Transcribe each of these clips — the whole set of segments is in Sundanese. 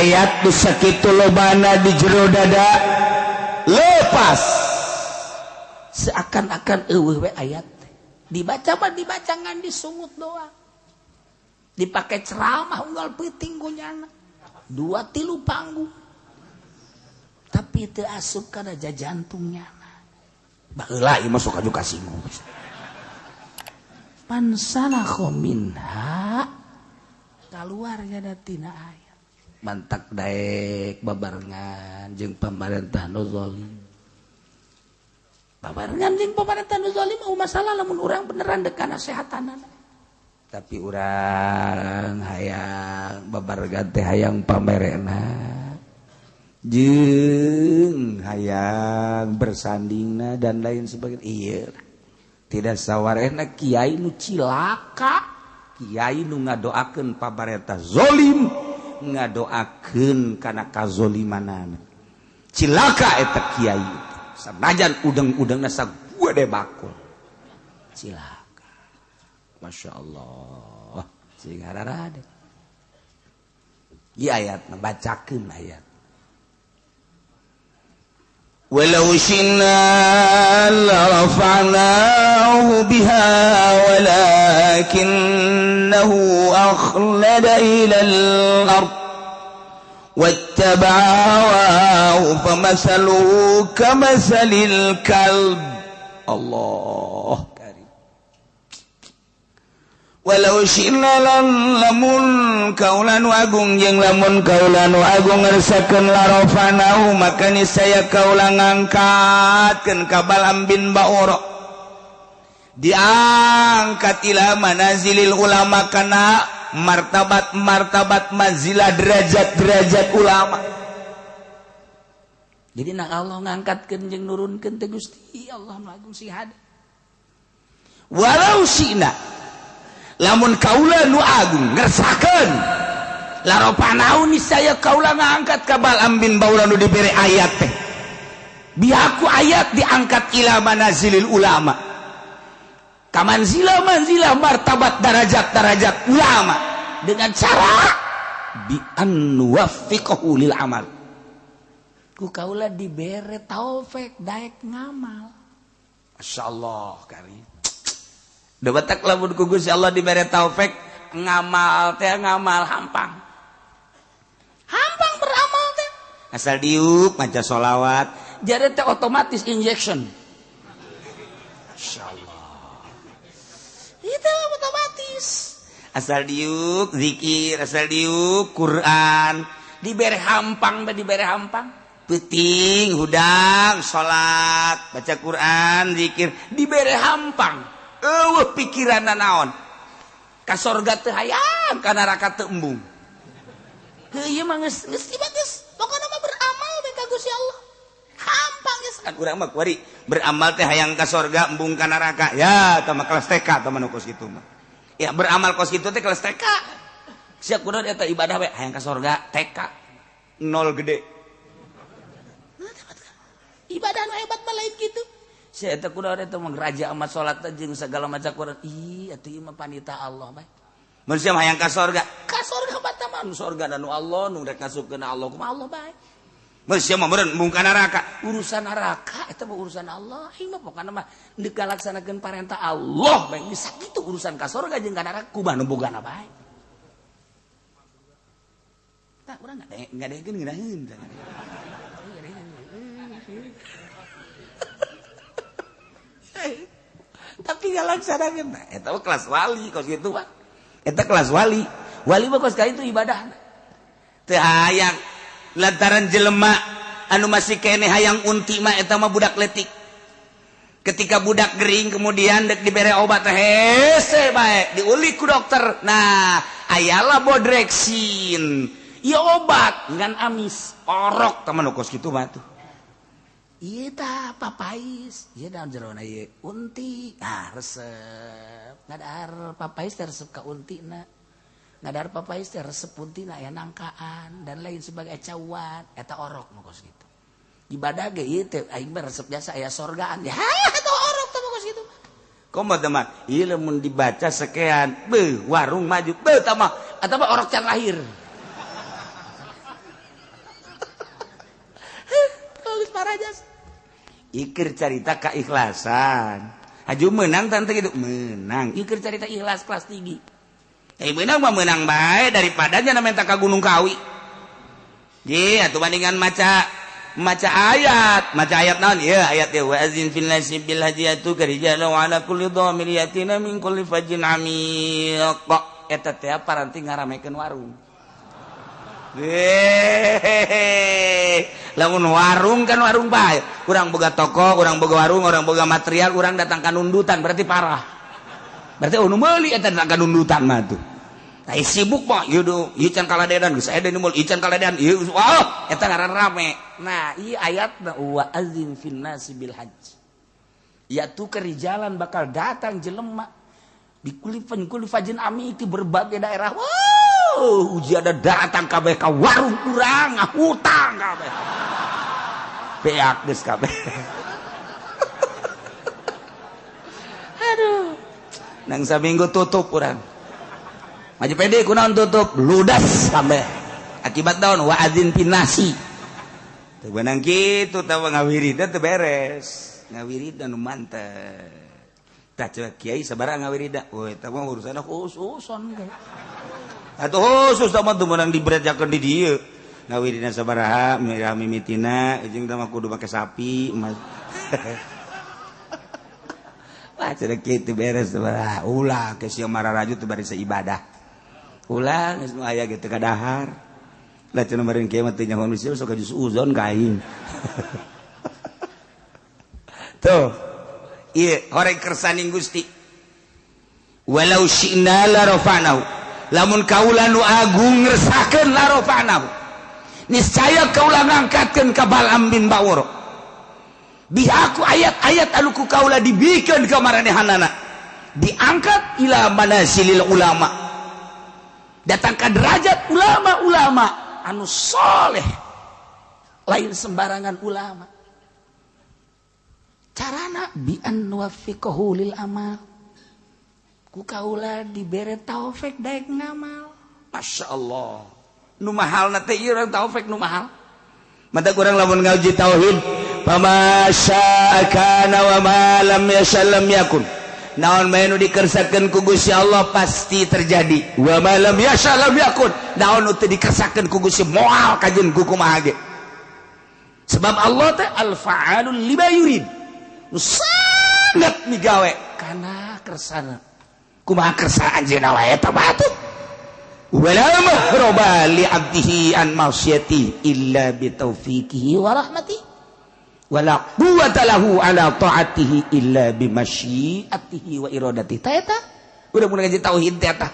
ayat nu sakitu lobana di jero dada lepas seakan-akan eueuh we ayat dibaca mah dibaca ngan disungut doang dipakai ceramah unggal peuting gonyana 2-3 panggung tapi teu asup kana jantungnya baheula ieu mah sok aju kasinggung pansalakho minha keluar nya tina ayat mantak daek babarengan jeung pamarentah nu zalim babarengan jeung pamarentah nu zalim mah masalah lamun urang beneran dek kana sehatanana tapi urang hayang babarengan teh hayang pamerena jeung hayang bersandingna dan lain sebagainya ieu tidak sawarena kiai nu cilaka kiai nu ngadoakeun pamarentah zalim ngadoakeun kana kazolimanana cilaka eta kiai sanajan udeng-udengna sagede bakul cilaka masyaallah sing hararade ieu ayatna bacakeun ayat walau syi'na larafa'nahu biha walakinnahu akhlada ilal ard wattaba'a hawahu famathaluhu kamathalil kalb Allah karim walau syi'na lamun kaulan agung jeung lamun kaulan agung ngersakeun larafa'nahu maka niscaya kaulang ngangkatkeun ka Balaam bin Ba'ura diangkat ila manazilil ulama kana martabat manzilah derajat ulama jadi nak Allah ngangkatkeun jeung nurunkeun teh Gusti Allah agung sihada walau syi'na lamun kaula nu agung ngersakeun larafa'nahu niscaya kaula ngangkat ka Balaam bin Ba'ura nu dibere ayat teh bihaku ayat diangkat ila manazilil ulama kamanzilah martabat darajat ulama dengan cara bi an nuwaffiqahu lil amal ku kaula dibere taufik daek ngamal masyaallah karim da batak lamun ku Gusti Allah dibere taufik ngamal teh ngamal hampang beramal teh asal diuk maca sholawat jadi teh otomatis injection masyaallah itu otomatis asal diuk zikir asal diuk Quran dibere hampang peuting hudang salat baca Quran zikir dibere hampang eueuh pikiranna naon ka sorga teu hayang ka neraka teu embung ieu mah geus bagus pokona mah beramal we ka Gusti Allah hampang geus kan urang mah kuari beramal teh hayang ka sorga embung ka neraka ya tah mah kelas TK tah mah kos kitu mah ya beramal kos kitu teh kelas TK sia kudu eta ibadah we hayang ka sorga TK nol gede ibadah nu hebat mah lain kitu sia eta kudu eta mah raja amat salat jeung sagala maca Quran ih atuh ieu mah panita Allah bae mun sia hayang ka sorga bae mah nu sorga nu Allah nu rek ngasupkeun Allah kumaha Allah bae mun sia mah meureun embung ka neraka urusan neraka eta mah urusan Allah ieu mah pokona mah deuk kalaksanakeun parentah Allah bae bisa kitu urusan ka sorga jeung ka neraka kumaha nu bogana bae tah urang ngadegeun ngeunaheun tapi gak laksanakeun eta mah kelas wali kos kitu mah eta kelas wali mah kos ka itu ibadah teu hayang lantaran jelema anu masih kene hayang unti mah eta mah budak letik ketika budak gering kemudian dek dibere obat hese bae diulik ku dokter nah ayalah bodrexin ieu obat ngan amis orok tah mah kos kitu mah tuh ieu tah papais ieu daun jerona ieu unti resep ngadahar papais teh resep ka untina ngadahar papais teh resep untina aya nangkaan dan lain sebagai cawat eta orok nu kos kitu ibadah ge ieu teh aing mah resep biasa aya sorgaan ya eta orok teh kos kitu komo teman ieu lamun dibaca sakean beuh warung maju beuh tah mah eta mah orok can lahir ikir carita keikhlasan. Aju menang tante gitu menang. Ikir carita ikhlas kelas tinggi. Menang mah menang bae daripada nya minta ka Gunung Kawi. Ye atuh bandingan maca ayat naon ieu ayat ya wa azin fil nasibil hajiyatu karijala wa ala kulli dhamir yatina min kulli fajin amiq. Eta teh paranti ngaramekeun warung. Lamun warung kan warung bae. Urang boga toko, urang boga warung, urang boga material, urang datang ka nundutan berarti parah. Berarti nu meuli eta datang ka nundutan mah tuh. Tah sibuk mah ieu can kaladean geus aya deui mul ieu can kaladean ieu eta ngaran rame. Nah, ieu ayatna wa azin fin nasi bil hajj. Ya tu kerijalan bakal datang jelema di kulli fajin ami itu berbagai daerah. Uji ada datang kabeh ka warung urang ngahutang kabeh. Beak geus kabeh. Aduh. Nang saminggu tutup urang. Maju pede kunaon tutup ludas kabeh. Akibat daun wa adzin pinasi. Teu beunang kitu tah ngawiridan teu beres. Ngawiridan nu mantep. Tah kiai sabaraha ngawiridan. Oh eta mah urusanna khususon ge. Atuh khusus mah teu meunang dibrejakeun di dieu. Ngawirina sabaraha mimitina jeung teh mah kudu make sapi. Wah cenah kitu beres sabaraha. Ulah ke sia mararaju teu bari ibadah. Ulah geus nu aya kitu ka dahar. Lah cenah meureun kieu mah teu nyaho manusia sok ka uzon ka aing. Tuh. Ieu horeng kersaning Gusti. Walau syi'na la rafa'nahu. Lamun kaula nu agung ngresahkeun la rafa'nahu. Niscaya kaula ngangkatkeun ka Bal'am bin Ba'ur. Bihaku ayat-ayat anu ku kaula dibikeun ka maranehanana. Diangkat ila manasilil ulama. Datang ka derajat ulama-ulama anu soleh. Lain sembarangan ulama. Carana bi an wafiqahu lil amal. Ku kaula dibere taufik daek ngamal. Masya Allah. Nu mahal teh ieu urang taufik nu mahal. Mata kurang lamun ngaji tauhid, fama syaa kana wa ma lam yasha lam yakun. Naon bae nu dikersakeun ku Gusti Allah pasti terjadi. Wa ma lam yasha lam yakun. Naon nu teu dikersakeun ku Gusti moal kajeun ku kumaha ge. Sebab Allah teh al-fa'alul lima yurid. Nu sangat migawe kana kersana. Kumaha kersa anjeunna wae eta batuh. Wala mahroba li 'abdihi an ma'siyati illa bi taufiqihi wa rahmatihi. Wala quwwata lahu ala ta'atihi illa bi masyiatihi wa iradatihi. Ta eta udah mun ngaji tauhid teh eta.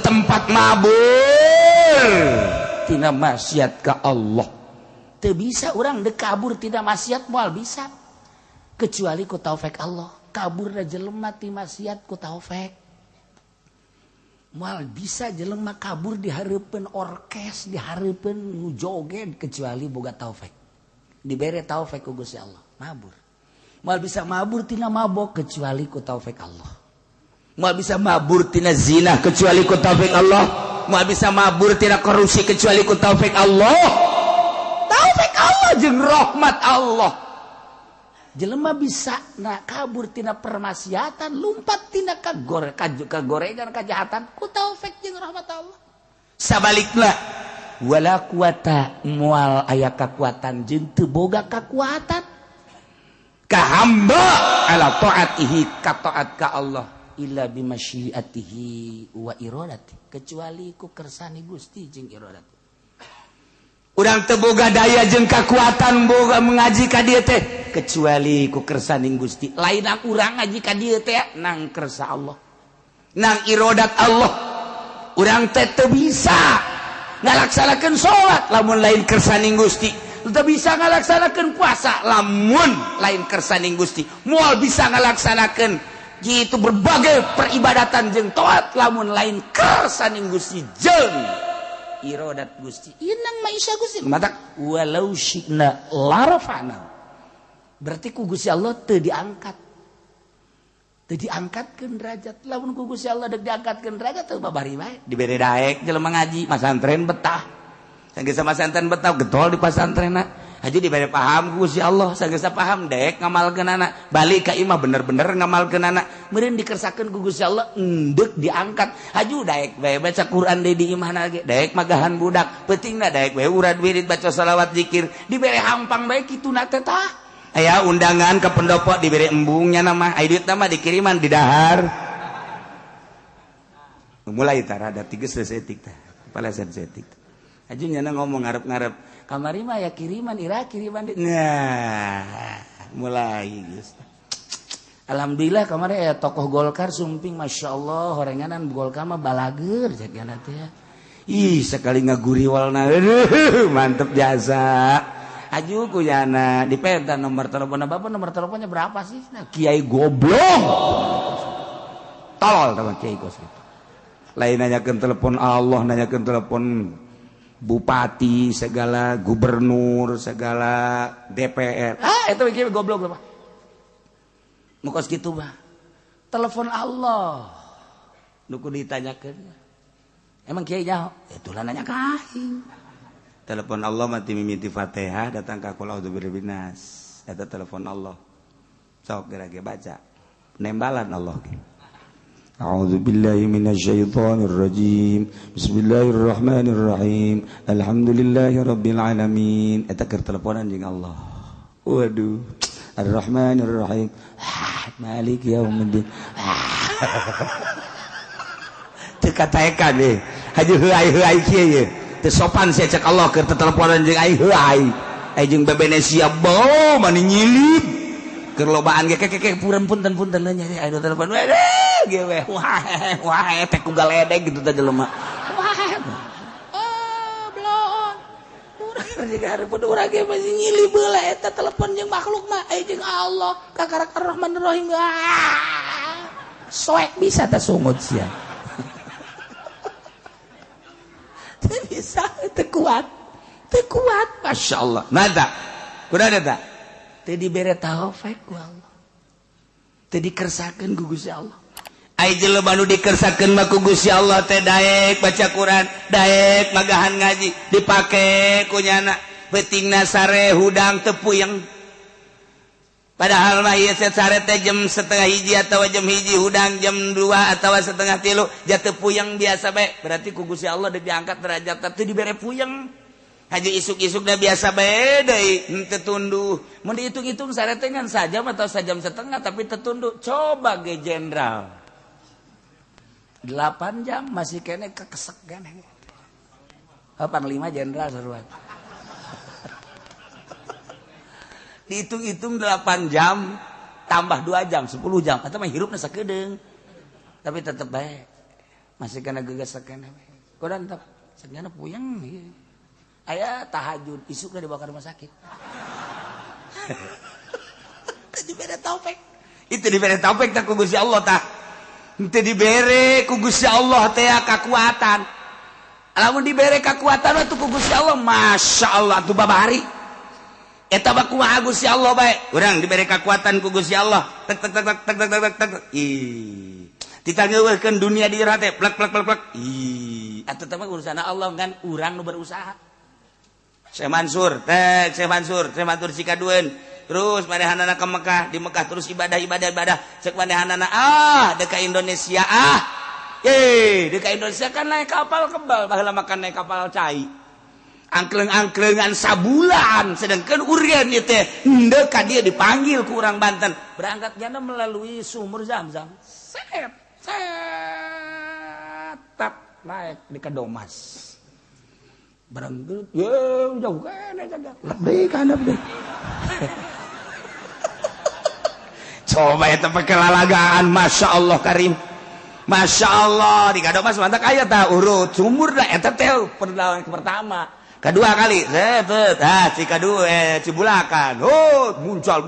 Tempat mabur tina maksiat ka Allah. Teu bisa urang dek kabur tina maksiat moal bisa. Kecuali ku taufik Allah. Kabur da jelema ti maksiat ku taufik. Moal bisa jelema kabur di hareupeun orkes, di hareupeun nu joget kecuali boga taufik. Dibere taufik ku Gusti Allah, mabur. Moal bisa mabur tina mabok kecuali ku taufik Allah. Moal bisa mabur tina zina kecuali ku taufik Allah. Moal bisa mabur tina korupsi kecuali ku taufik Allah. Taufik Allah jeung rahmat Allah. Jelema bisa kabur tina permaksiatan, lumpat tina kagorengan kejahatan ku taufik jeung rahmat Allah. Sabalikna wala quwata moal aya kakuatan jeung teu boga kakuatan ka hamba ala taatihi ka taat ka Allah illa bi masyiatihi wa iradati kecuali ku kersani Gusti jeung iradati. Urang teu boga daya jeung kakuatan boga mengaji ka dieu teh kecuali ku kersaning Gusti. Lain urang ngaji ka dieu teh nang kersa Allah. Nang iradat Allah. Urang teh teu bisa ngalaksanakeun salat lamun lain kersaning Gusti. Teu bisa ngalaksanakeun puasa lamun lain kersaning Gusti. Moal bisa ngalaksanakeun gitu berbagai peribadatan jeung taat lamun lain kersaning Gusti jeung iradat Gusti. Inang maisha Gusti. Mata walau syi'na la rafa'na. Berarti ku Gusti Allah teu diangkat. Teu diangkatkeun derajat. Lamun ku Gusti Allah deuk diangkatkeun derajat teu babari bae. Dibere daek jelema ngaji, masantren betah. Sanggeus masantren betah getol di pasantrenna. Haji diberi paham Gusti Allah sagesa paham dek ngamalkeun anak balik ka imah bener-bener ngamalkeun anak meureun dikersakeun ku Gusti Allah endek diangkat haji daek bae baca Quran deui di imahna ge daek magahan budak pentingna daek bae urad wirid baca shalawat zikir diberi hampang bae kituna teh tah aya undangan ke pendopo diberi embungnya nama aya duitna mah dikiriman di dahar mulai tah rada tigeus setik tah kepala setik haji nyana ngomong ngarep-ngarep kamari mah ya kiriman ira kiriman nah mulai geus alhamdulillah kamari aya tokoh Golkar sumping masyaallah horenganan Golkar mah balageur jagana teh ih sekali ngaguriwalna mantep jasa ajuku jana dipenta nomor telepon bapak nomor teleponnya berapa sih nah kiai goblok tolol teman kiai kos gitu lain nanyakeun telepon Allah nanyakeun telepon bupati segala gubernur segala DPR itu mikir goblok lah mukos gitu mah telepon Allah nuku ditanyakeun emang kiai nyaho itulah nanya ka aing telepon Allah mati mimiti Fatihah datang ka qul a'udzu birabbil nas eta telepon Allah sok geura baca nembalan Allah ge A'udzu billahi minasyaitonir rajim. Bismillahirrahmanirrahim. Alhamdulillahirabbil alamin. Eta keur teleponan jeung Allah. Waduh. Ar-Rahmanir Rahim. Malik yaumiddin. Teu kataekan deh. Haji heuai-heuai kieu ye. Teu sopan sia cek Allah keur teleponan jeung ai heuai. Ai jeung bebenesia bau mani nyilip. Keur lobaan ge keke punten nyari anu telepon we ge we wah teh ku galedeg gitu teh jelema wah blon urang ge hareupeun urang ge masih nyilip heula eta telepon jeung makhluk mah ai jeung Allah kakarak Ar-Rahmanir Rahim soek bisa teh sungut sia teu bisa teu kuat masyaallah nah tah kumaha tah teu dibere taufik ku Allah teu dikersakeun ku Gusti Allah ai jelema nu dikersakeun mah ku Gusti Allah teh daek baca Quran daek magahan ngaji dipake ku nyana beutingna sare hudang teu puyeng padahal mah ieu sare teh jam 12:30 atawa jam 1 hudang jam 2 atawa 2:30 ja teu puyeng biasa bae berarti ku Gusti Allah diangkat derajatna teu dibere puyeng haji isuk-isukna biasa bae deui henteu tunduh mun dihitung-hitung sare teh ngan sajam atau sajam setengah tapi teu tunduh coba ge jenderal 8 jam masih kene kekesek gane 85 jenderal saruan dihitung-hitung 8 jam tambah 2 jam 10 jam eta mah hirupna sakedeung tapi tetep bae masih kena gegesek kene kodan tep sebenarnya puyeng aya tahajud isukna dibawa ka rumah sakit dibere taufik itu dibere taufik tah ku Gusti Allah tah teu dibere ku Gusti Allah teh kakuatan lamun dibere kakuatan atuh ku Gusti Allah masyaallah atuh babari eta mah kumaha Gusti Allah bae urang dibere kakuatan ku Gusti Allah tek ih ditangeukeun dunia di irah teh plek ih atuh teh mah urusan Allah kan urang nu berusaha Syekh Mansur Cikadueun terus manehanana ke Mekah di Mekah terus ibadah cek manehanana dek ka Indonesia dek ka Indonesia kan naik kapal kebal baheula makan naik kapal cai angkleng-angklengan sabulan sedangkan urang ieu teh henteu ka dieu dipanggil ku urang Banten berangkat jana melalui sumur Zam-Zam tap naik di Kadomas barangkali jauh kan lebih kan lebih coba itu pakai lalagaan masya Allah karim masya Allah di Kadomas mantap kaya tak urut sumur dah eta teh pertama kedua kali Cibulakan muncul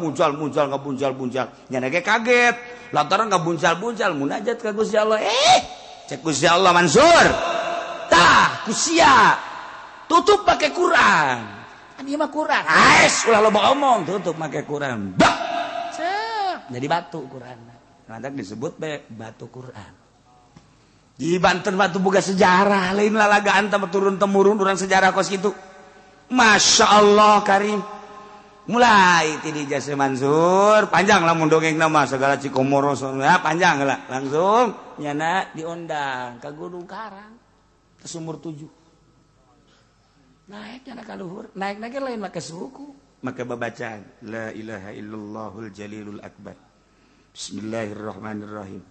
nyana ge kaget lantaran ngabuncal munajat ka Gusti Allah cek Gusti Allah Mansur tah kusia tutup pakai Quran. Ini mah Quran. Ulah loba omong, tutup pakai Quran. Bak. Jadi batu Quran. Nanti disebut batu Quran. Di Banten batu boga sejarah, lain lalagaan tambah turun temurun orang sejarah kos gitu. Masya Allah Karim. mulai ti di Jase Mansur panjang lah dongeng nama segala Cikomoro panjang lah langsung nyana diundang ke Gunung Karang ke Sumur 7 naik nyana ka luhur naik lain make suku make babacaan la ilaha illallahul jalilul akbar bismillahirrahmanirrahim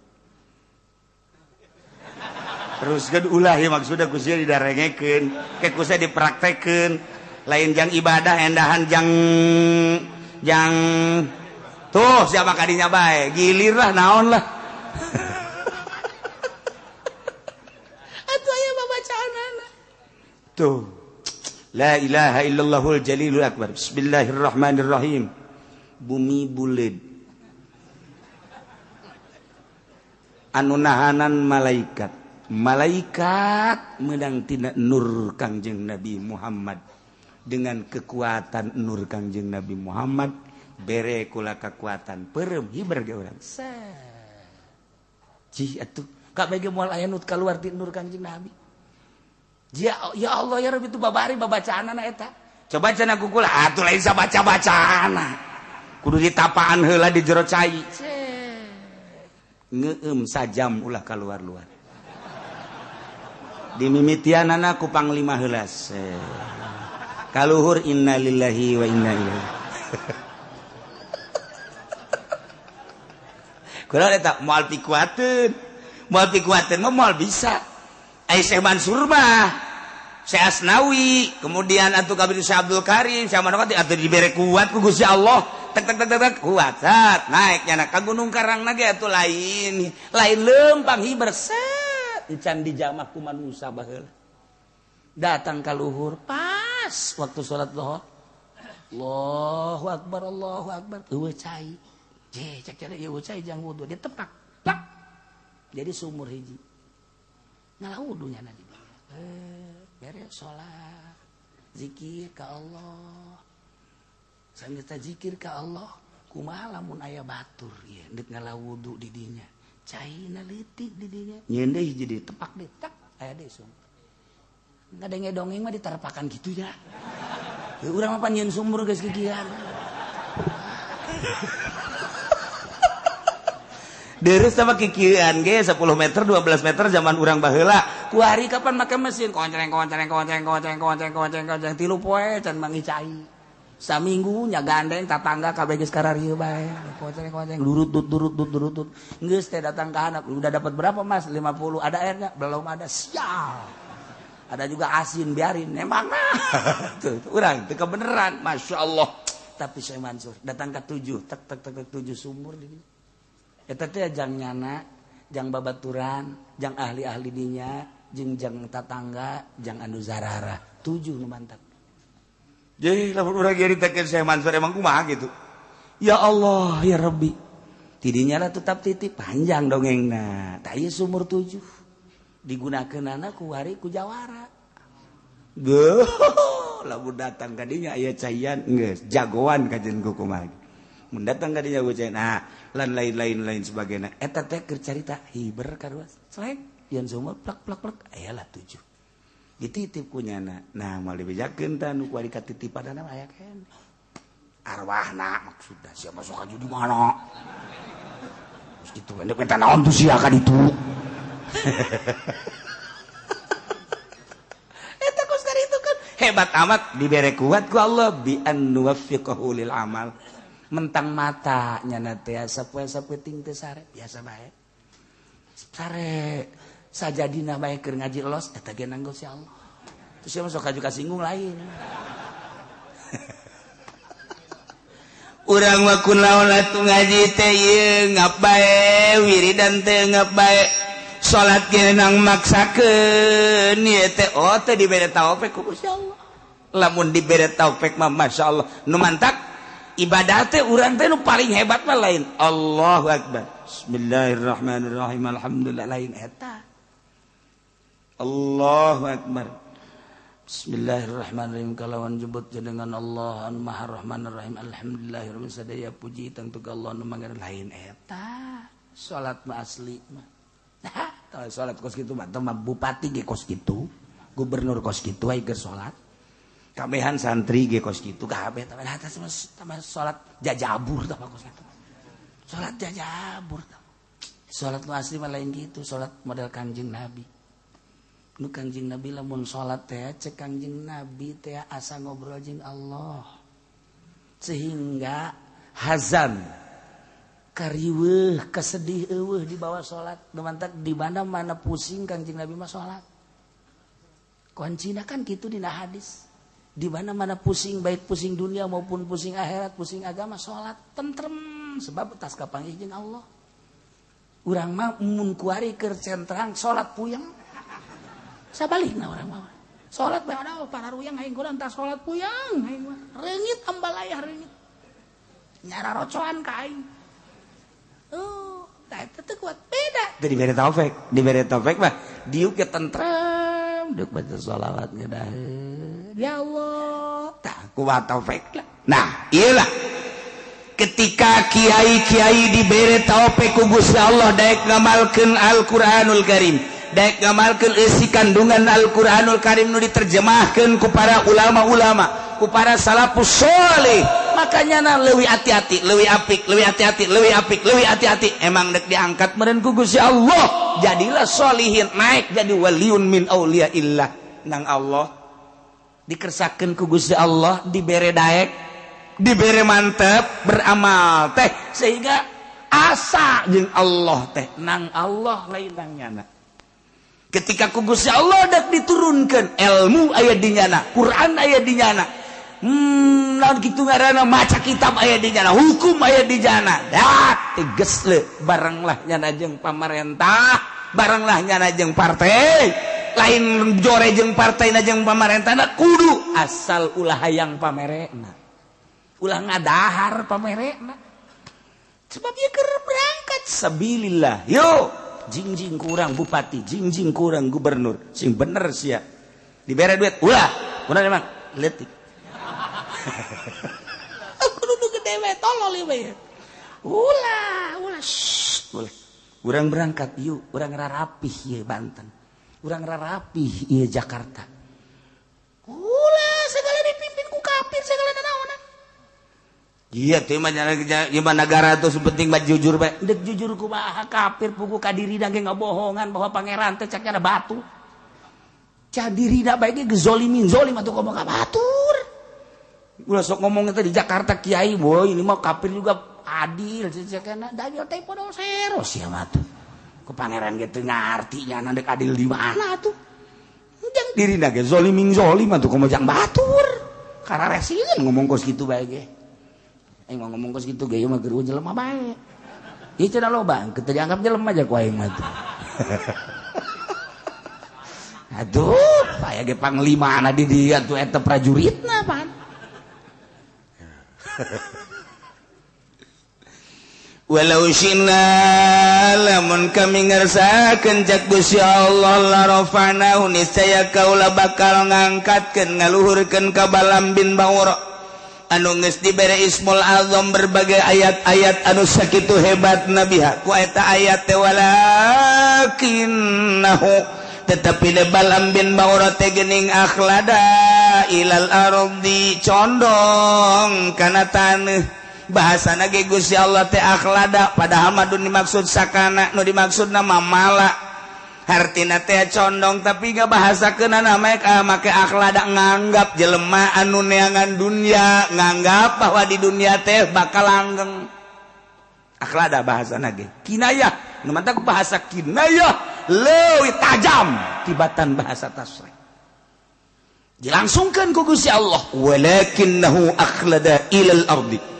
terus kan ulah ya maksudnya kusnya didarengekeun ke kusnya dipraktekeun lain jang ibadah endahan jang tuh siapa kadinya bae gilir lah naon lah atuh aya babacaanana tuh la ilaha illallahul jalilul akbar bismillahirrahmanirrahim bumi buleud anu nahanan malaikat menang tina nur Kangjeng Nabi Muhammad dengan kekuatan nur Kangjeng Nabi Muhammad bere kula kekuatan perem hiber ge urang cih atuh ka bege moal aya nu kaluar ti nur Kangjeng Nabi ya Allah ya Rabbi itu babari babacaanana eta coba cenah kukula atuh lain sabaca-bacaana kudu ditapaan heula di jero cai ngeueum sajam ulah kaluar-luar dimimitianana ku panglima heula kaluhur innalillahi wa inna ilaihi kurang eta moal pikuateun mah moal bisa ai Syekh Mansur mah Syekh Asnawi kemudian atuh kabeh Syekh Abdul Karim Syekh Manokati atuh dibere kuat ku Gusti Allah tek kuat sat naik nyana ka Gunung Karang na ge atuh lain lempang hiber set encan dijamah ku manusa baheula datang ka luhur pas waktu sholat zuhur Allahu akbar eueuh cai cek cara eueuh cai jang wudu dia tepak plak jadi sumur hiji ngalah wudunya na di beres sholat zikir ka Allah sambil zikir ka Allah kumaha lamun aya batur ieu deuk ngalah wudu di dinya caina leutik di dinya nyeun deui hiji di tepak deui tak aya deui sumur ngadenge dongeng mah diterpakan gitu ya. Urang mah panjeun sumur geus kikian. Deres sama kikian ge 10 meter 12 meter zaman urang baheula. Ku hari kapan make mesin konceng tilu poe can mangi cai. Saminggu nya gandeng tatangga kabeh geus kararieu bae. Konceng durut. Geus teh datang ka anak udah dapat berapa Mas? 50. Ada airnya? Belum ada. Sial. Ada juga asin biarin emang tuh urang teu kebeneran Masya Allah tapi Syekh Mansur datang ke 7 tek 7 sumur di dinya eta teh jang nyana jang babaturan jang ahli-ahli dinya jeung jang tatangga jang anu zarara 7 nu mantap jadi lamun urang nyaritakeun Syekh Mansur emang kumaha gitu ya Allah ya Rabbi tidinya lah tetap titip panjang dongengna tah ieu sumur 7 digunakeunana ku wari ku jawara. Lamun datang ka dinya aya caian geus jagoan kajen ku kumaha. Mun datang ka dinya caian nah lan lain-lain sebagainya. Eta teh keur carita hiber karuas. Slek yen sumur plak aya lah 7. Dititip ku nyana. Nah moal dibejakeun tah nu kuari katitipanana aya keneh. Arwahna maksudna siapa sok aju di mana. Terus kitu endek eta naon tuh sia ka ditu. Eta kos kari itu kan hebat amat dibere kuat ku Allah bi an nuwaffiqahu lil amal mentang mata nyana teh sapoe-sapoe ting teu sare biasa bae sare sajadina bae keur ngaji los eta ge nanggo si Allah terus sia sok aju kasinggung lain urang mah kunaon atuh ngaji teh ieu ngap bae wiridan teh ngap bae salat ge nang maksakeun ieu teh teh dibere taufik ku Gusti Allah. Lamun dibere taufik mah masyaallah nu mantap ibadah teh urang teh nu paling hebat mah lain Allahu akbar. Bismillahirrahmanirrahim alhamdulillah lain eta. Allahu akbar. Bismillahirrahmanirrahim kalawan jebut jenengan Allah anu Maha Rahmanir Rahim alhamdulillahirabbil sadaya puji tangtu Allah nu mangga lain eta. Salat mah asli mah. Nah, salat kos kitu mah bupati ge kos kitu, gubernur kos kitu aya keur salat. kabehan santri ge kos kitu kabeh tah salat jajabur tah kos kitu salat jajabur tah salat nu asli mah lain kitu salat model Kangjeng Nabi nu Kangjeng Nabi lamun salat teh cek Kangjeng Nabi teh asa ngobrol jeung Allah sehingga hazan kariweuh kasedih eueuh di bawah salat numantak di mana pusing Kangjeng Nabi mah salat kuncina kan kitu dina hadis di mana pusing baik pusing dunia maupun pusing akhirat pusing agama salat tentrem sebab tas kapanggih jeung Allah urang mah mun kuari keur centrang salat puyeng sabalikna urang mah salat bae ada pararuyang aing kurang tah salat puyeng aing mah reungit ambalayah reungit nyara rocoan ka aing tah teu kuat beda teu dibere taufik mah diuk ke tentrem deuk baca shalawat ngeudaheun ya Allah tah kuat taufik lah nah iyalah ketika kiai-kiai dibere taufik ku Gusti Allah daek ngamalkeun Al-Qur'anul Karim daek ngamalkeun isi kandungan Al-Qur'anul Karim nu diterjemahkeun ku para ulama-ulama ku para salafus sholih makanya na leuwih hati-hati leuwih apik leuwih hati-hati leuwih apik leuwih hati-hati emang dek diangkat meureun ku Gusti Allah jadilah sholihin naik jadi waliun min auliyaillah nang Allah dikersakeun ku Gusti Allah dibere daek dibere mantep beramal teh sehingga asa jeung Allah teh nang Allah lain nang nyana ketika ku Gusti Allah dak diturunkeun ilmu aya di nyana Quran aya di nyana naon kitu ngaranna maca kitab aya di nyana hukum aya di nyana dah teges le baranglah nyana jeung pamarentah baranglah nyana jeung partai lain jore jeung partaina jeung pamarentahna kudu asal ulah hayang pamerena ulah ngadahar pamerena sebab ieu keur berangkat sabilillah yo jingjing kurang bupati jingjing kurang gubernur sing bener sia dibere duit ulah kunaon emang leutik kudu gede we tolol ieu we ulah urang berangkat yuk urang rarapih ieu Banten urang rarapih ieu Jakarta ulah segala dipimpin ku kafir segala naonan iya teh mah negara tuh sepenting mah jujur bae dek jujur kumaha kafir pugu kadirina ge ngabohongan bahwa pangeran teh caknya ada batu cadirina bae ge gezolimin zolim atuh ngomong ka batur ulah sok ngomong teh di Jakarta kiai boy ini mah kafir juga adil cakna danyol teh podo sero sia mah tuh ku pangeran ge teu ngarti nya dek adil di mana tuh jang dirina ge zolimin zolim atuh komo jang batur kararesieun ngomong kos kitu bae ge aing mah ngomong kos kitu ge ieu mah keur jelema bae ieu cenah loba teu dianggap jelema aja ku aing mah tuh aduh aya ge panglima na di dieu tuh eta prajuritna pan walau syinna lamun kami ngarsakeun cak Gusti Allah la rafa'nahu niscaya kaula bakal ngangkatkeun ngaluhurkeun ka Balam bin Ba'ura anu geus dibere Ismul Azam berbagai ayat-ayat anu sakitu hebatna biha ku eta ayat teh walakinnahu tetapi de Balam bin Ba'ura teh geuning akhlada ilal ardi condong kana taneuh bahasana ge Gusti Allah teh akhlada padahal mah dimaksud sakana nu dimaksudna mamala hartina teh condong tapi ngabahasakeunana make akhlada nganggap jelema anu neangan dunia nganggap bahwa di dunia teh bakal langgeng akhlada bahasana ge kinayah nu mantap bahasa kinayah leuwih tajam tibatan bahasa tasrih dilangsungkeun ku Gusti Allah walakinnahu akhlada ilal ardi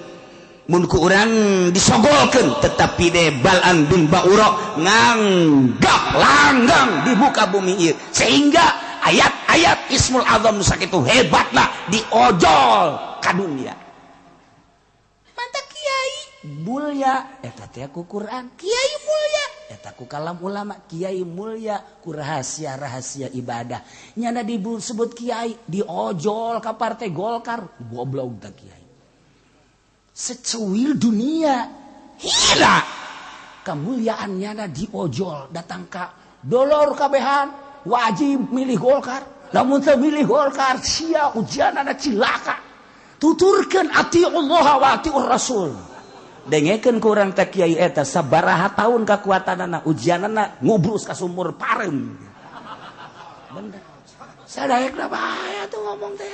mun ku urang disogolkeun tetapi de Balam bin Ba'ura nganggap langgang di muka bumi ieu sehingga ayat-ayat Ismul Azam nu sakitu hebatna diojol ka dunia mantap kiai mulia eta teh ku Quran kiai mulia eta ku kalam ulama kiai mulia ku rahasia-rahasia ibadah nyana disebut kiai diojol ka partai Golkar goblok tah kiai secuil dunia hila kemuliaannya na diojol datang ka dolor kabehan wajib milih Golkar namun teu milih Golkar sia ujianana cilaka tuturkeun atiullah wa atiur rasul dengekeun ku urang teh kiai eta sabaraha taun kakuatanana ujianana ngubrus ka sumur parem bener sadaekna bae atuh ngomong teh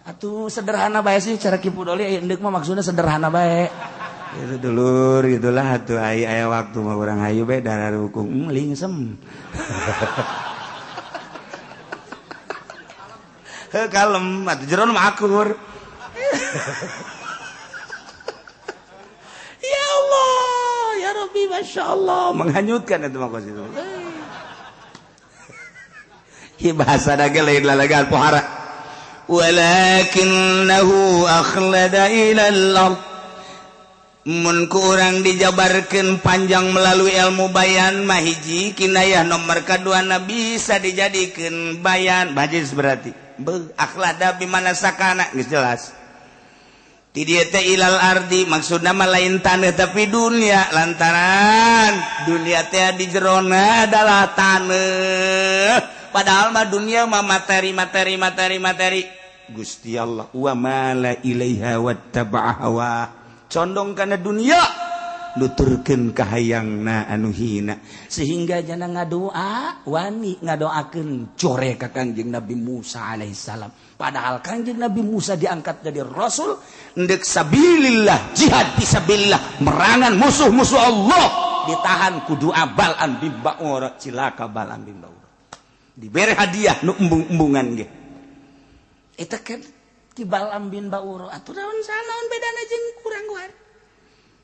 atuh sederhana bae sih cara Kipu Doli endek mah maksudna sederhana bae itu dulur gitulah atuh aya waktu mah urang hayu bae darah hukum lingsem kalem atuh jero mah akur ya Allah ya Rabbi Masya Allah menghanyutkan itu mah itu ieu bahasa dage lain lalagaan pohara walakinnahu akhlada ilal ard mun ku urang dijabarkeun panjang melalui ilmu bayan mah hiji kinayah nomor kaduana bisa dijadikeun bayan bajis berarti akhlada bimana sakana geus jelas ti dieu teh ilal ardi maksudna mah lain taneuh tapi dunia lantaran dunia teh di jerona adalah taneuh padahal mah dunia mah materi Gusti Allah wa mala ilaiha wattaba'a hawa condong kana dunia nuturkeun ka hayangna anu hina sehingga jana ngadoa wani ngadoakeun core ka Kangjeng Nabi Musa alaihissalam padahal Kangjeng Nabi Musa diangkat jadi rasul endek sabilillah jihad fisabilillah merangan musuh-musuh Allah ditahan ku doa Bal'am bin Ba'ur cilaka Bal'am bin Ba'ur dibere hadiah nu embung-embungan ge eta kan ti Bal'am bin Ba'ur atuh naon sanaon bedana jeung kurang guar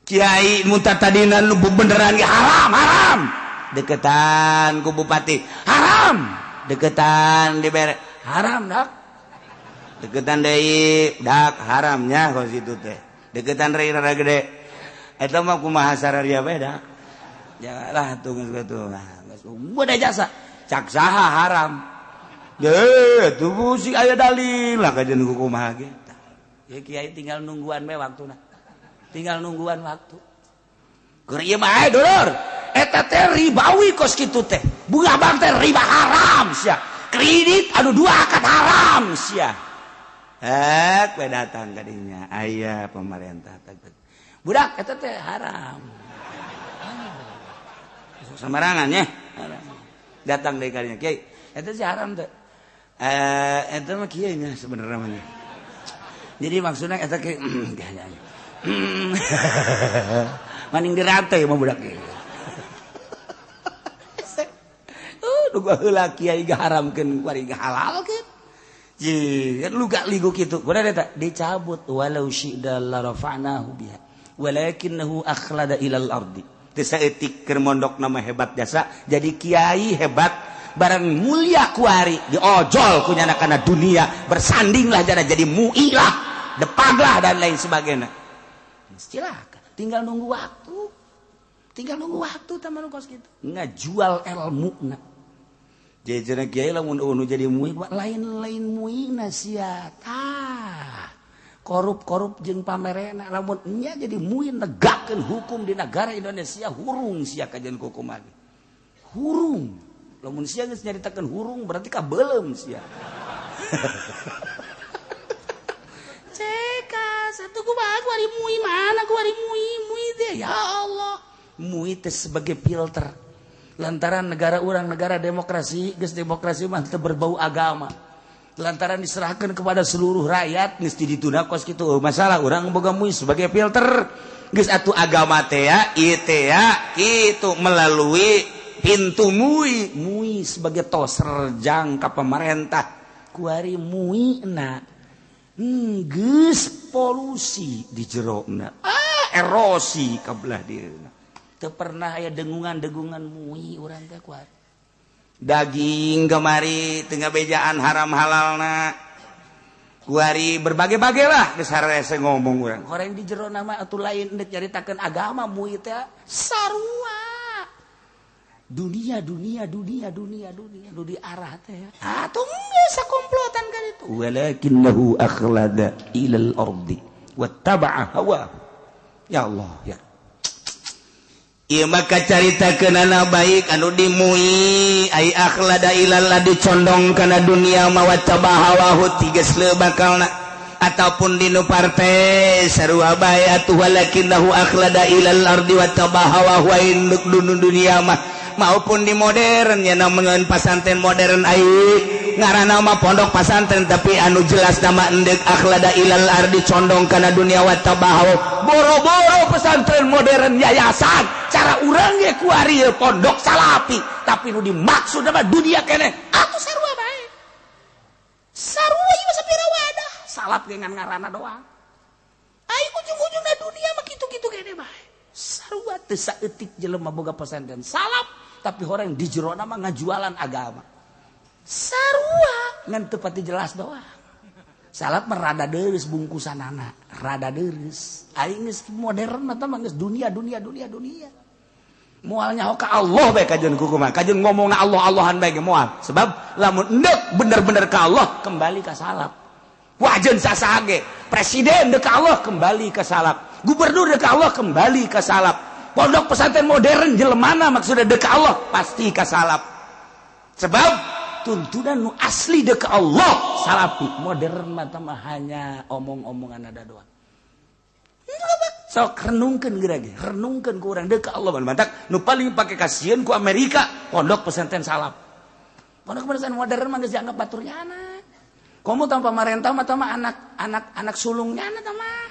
Kiai muntah tadina nu beneran ge haram deketan ku bupati haram deketan dibere haram dak deketan deui dak haramnya kos itu teh deketan rei rada gede eta mah kumaha sararia bae dak janganlah tuh geus kitu geus beda jasa cak saha haram ye tuh sing aya dalil lah kajeun kumaha ge ya kiai tinggal nungguan we waktuna tinggal nungguan waktu keur ieu mah dulur eta teh ribawi kos kitu teh bunga bang teh riba haram sia kredit anu dua akad haram sia we datang ka dinya aya pemerintah teh budak eta teh haram samarangan nya datang deui ka dinya kiai eta sih haram teh eta mah kieu nya sebenarnya mah jadi maksudna eta ke maning dirantai mah budak ieu. Duga heula kiai gaharamkeun bari gahalalkeun. Ji, kan luga ligu kitu. Kumaha eta? Dicabut walau syi'da la rafa'nahu biha. Walakinnahu akhlada ilal ardi. Teu saeutik keur mondokna mah hebat jasa, jadi kiai hebat barang mulia kuari diojol kunyana kana dunia, bersandinglah jadi mu'ilah, depaglah dan lain sebagainya. Silakan tinggal nunggu waktu taman kos gitu ngajual ilmu na jadi kiai lamun unu jadi muid lain muina sia tah korup jeung pamerena lamun nya jadi muid negakkeun hukum di negara Indonesia hurung sia kajian hukum lagi hurung lamun sia geus nyaritakeun hurung berarti kabeulem sia satu kuari mui mana kuari mui deh ya Allah mui teh sebagai filter lantaran negara urang negara demokrasi geus demokrasi mah teu berbau agama lantaran diserahkan kepada seluruh rakyat geus ditunda kos kitu masalah urang boga mui sebagai filter geus atuh agama teh ya ieu teh ya kitu melalui pintu mui sebagai toser jang ka pemerintah kuari mui na geus polusi di jerona erosi kabelah dieuna teu pernah aya dengungan mui urang teh kuat daging kemari teu ngabejaan haram halalna kuari berbagai-bagai lah geus harese ngomong urang horeng di jerona mah atuh lain deuk nyaritakeun agama mui teh sarua dunia nu di arah teh atuh geus sakomplotan kan itu walakinnahu akhlada ilal ardi wattaba'a hawa ya Allah ya ieu maka caritakeun anak baik anu dimui ai akhlada ilallah dicondong kana dunia mawattabahawahu tiges le bakalna ataupun dinu partai sarua bae atuh walakinnahu akhlada ilal ardi wattabahawahu induk dunia mah maupun di modern ya namun pasantren modern ai ngaranna mah pondok pasantren tapi anu jelas nama endek akhlada ilal ardi condong kana dunia wattabahawahu boro-boro pesantren modern yayasan cara urang ge ku ari pondok salapi tapi nu dimaksud mah dunia keneh atuh sarua bae sarua ieu sapira wadah salap ge ngan ngaranna doang ai ujung-ujungna dunia mah kitu-kitu keneh bae sarua teu saeutik jelema boga pesantren salap tapi orang di jero nama ngajualan agama sarua ngan teu pati jelas doang salap mah rada deureus bungkusanana rada deureus aing geus modern mah tah geus dunia moal nyaho ka Allah bae kajeun kumaha kajeun ngomongna Allah-Allahan bae ge moal sebab lamun endek bener-bener ka Allah kembali ka salap wajeun sasaha ge presiden deuk ka Allah kembali ka salap gubernur deuk ka Allah kembali ka salap pondok pesantren modern jelemana maksudnya deuk ka Allah pasti ka salap sebab tuntunan nu asli deuk ka Allah salapi modern mah hanya omong-omongan ada doang sok renungkeun geura ge renungkeun ku urang deuk ka Allah mantak nu paling pake kasieun ku Amerika pondok pesantren salap pondok pesantren modern mah geus dianggap baturnya anak komo tanpa pamarentah mah anak sulungnya anak mah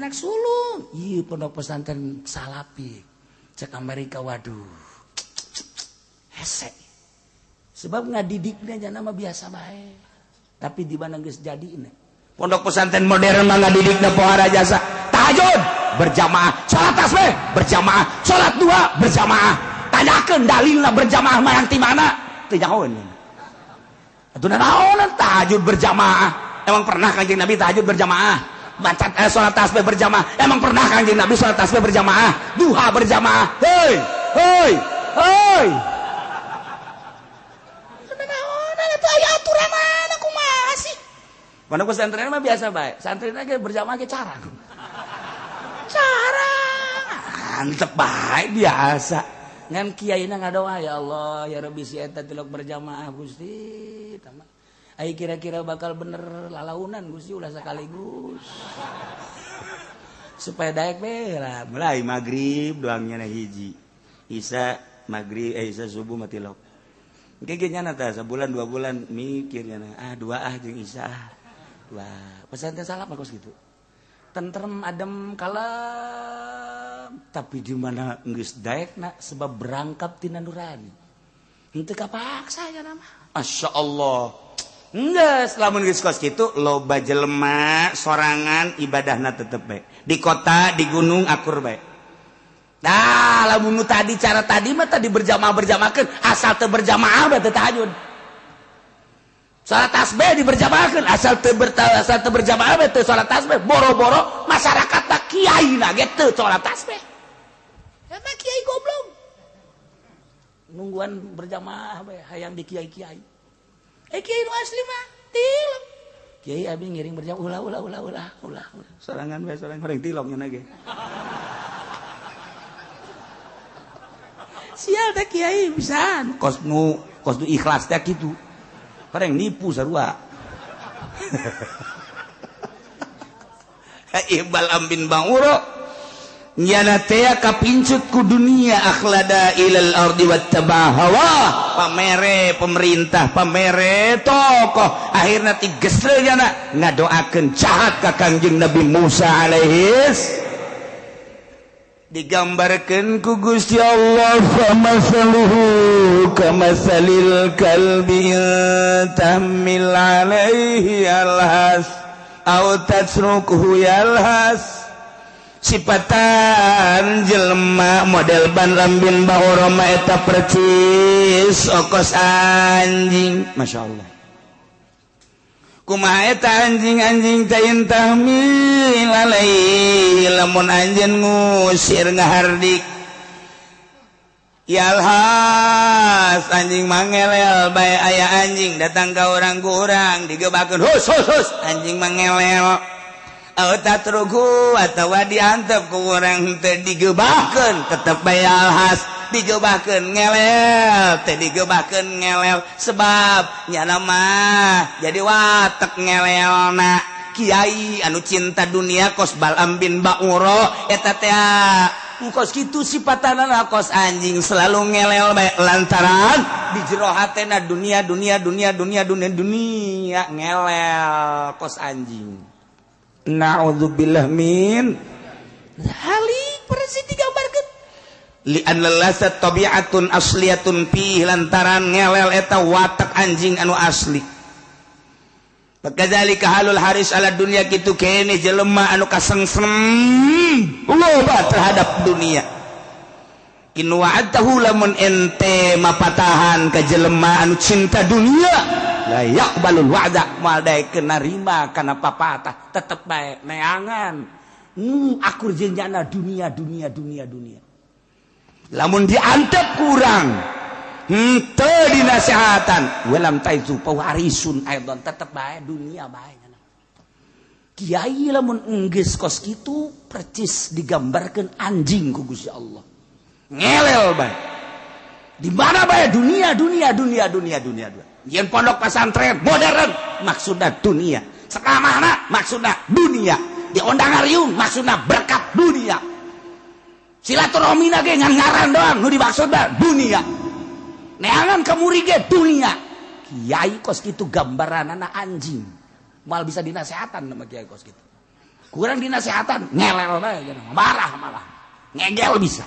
anak sulung iya pondok pesantren salapi cek Amerika waduh hese sebab ngadidiknya jangan mah biasa bae tapi di mana geus jadiina pondok pesantren modern mah ngadidikna pohara jasa tahajud berjamaah salat tasbih berjamaah salat dua berjamaah tanyakeun dalilna berjamaah mah yang ti mana teu nyahoeun atuh naon tahajud berjamaah emang pernah Kanjeng Nabi tahajud berjamaah baca sholat tasbih berjamaah emang pernah Kanjeng Nabi sholat tasbih berjamaah duha berjamaah hei naon atuh aya aturan mana kumaha sih pondok pesantren mah biasa bae santrin ge berjamaah ge carang antep bae biasa ngan kiaina ngadoa ya Allah ya Rabbi si eta tilok berjamaah Gusti tamah ai kira-kira bakal bener lalaunan Gusti ulah sakaligus supaya daek bae lah mulai magrib doangnya na hiji isya magrib isya subuh mah tilok engke ge nyana tah sabulan 2 bulan mikirnya dua jeung isya dua pesantren salap mah kitu tentrem adem kalem tapi di mana geus daekna sebab berangkat tina nurani henteu kapaksa nya mah masyaallah geus lamun geus kos kitu loba jelema sorangan ibadahna tetep bae di kota di gunung akur bae dah lamun tadi cara tadi mah tadi berjamaah-berjamaahkeun asal teu berjamaah bae teu tahajud salat tasbih diberjamaahkeun asal teu berjamaah bae teu salat tasbih boro-boro masyarakatna kiaina ge teu salat tasbih emang kiai goblok nungguan berjamaah bae hayang di kiai-kiai kiai nu asli mah tilok kiai abi ngiring berjamaah ulah sorangan bae sorang horeng tilok nya ge sial teh kiai pisan kos nu ikhlas teh kitu kareng nipu sarua Iqbal Ambin Banguro nyana teh kapincut ku dunia akhlada ilal ardi wattabahawa pamere pemerintah pamere tokoh akhirna tigesle nyana ngadoakeun jahat ka Kangjeng Nabi Musa alaihis digambarkan ku Gusti Allah famasaluhu kamasalil kalbi tahmil alaihi alhas au tatsrukuhu yalhas sifatan jelema model ban lambin bahoro mah eta percis okos anjing masyaallah kumaha eta anjing-anjing tayin tahmil alaihi lamun anjeun ngusir ngahardik yalhas anjing mangelel bae aya anjing datang ka urang-urang digebakeun hus anjing mangelel tatruku atawa diantep ku urang teu digebahkeun tetep bae alhas digebahkeun ngelel teu digebahkeun ngelel sebab nyana mah jadi watek ngelelna kiai anu cinta dunia kos Balam bin Ba'uro eta teh kos kitu sipatanana kos anjing selalu ngelel bae lantaran di jero hatena dunia ngelel kos anjing. Na'udzubillah min halik persis digambarkeun li annallasa tabi'atun asliyatun fi lantaran ngelel eta watak anjing anu asli. Pakadzalika halul haris ala dunya kitu kene jelema anu kasengsem loba terhadap dunia. In wa'atahu lamun ente mapatahan ka jelema anu cinta dunia la yaqbalul wa'da moal daekeun narima kana papatah tetep bae neangan akur jeung nyana dunia lamun diantep kurang teu dinasehatan walam taizu pawarisun aidon tetep bae dunia bae nyana kiai lamun enggeus kos kitu percis digambarkeun anjing ku Gusti Allah ngelel bae di mana bae dunia yen pondok pesantren modern maksudna dunia sekamana maksudna dunia di ondang-ariung maksudna berkat dunia silaturahmina ge ngan ngaran doang nu dimaksudna dunia neangan ka murid ge dunia kiai kos kitu gambaranana anjing mal bisa dinasehatan sama kiai kos kitu kurang dinasehatan ngelel bae marah malah ngegel bisa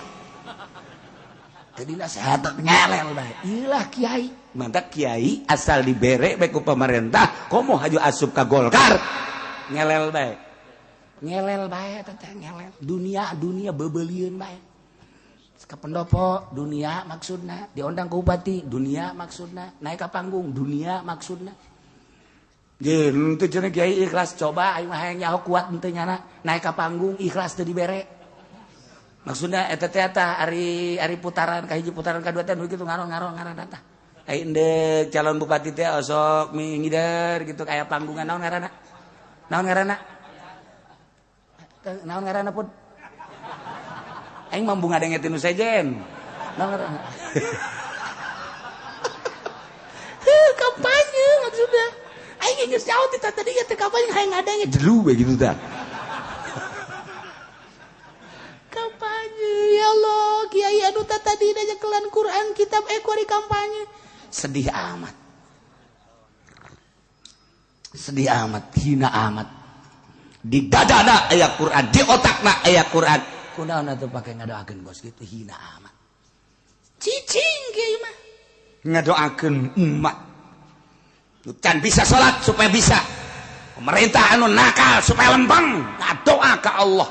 jadi nasihat ngelel bae ilah kiai mantap kiai asal dibere bae ku pemerintah komo haju asup ka Golkar ngelel bae teteh ngelel dunia beubeuleun bae ka pendopo dunia maksudna diondang ku bupati dunia maksudna naik ka panggung dunia maksudna ge teu cenah kiai ikhlas coba aing mah hayang nyaho kuat henteu nyana naik ka panggung ikhlas teu dibere maksudnya eta teh ari putaran kahiji putaran kadua teh kitu ngaron eta ai endek calon bupati teh osok ngider gitu kayak panggungan naon ngaranna pun aing mambu ngadengetin nu sejen naon ngaranna kampanye maksudnya aing geus nyaho ti tadi teh kampanye hayang ngadenge jelu we gitu tah kampanye ya Allah kiai anu tadi nyakelan Quran kitab kuari kampanye sedih amat hina amat di dadana aya Quran di otakna aya Quran kunaon atuh pake ngadoakeun bos kitu hina amat cicing kiai mah ngadoakeun umat can bisa salat supaya bisa pemerintah anu nakal supaya lempeng ngadoa ka Allah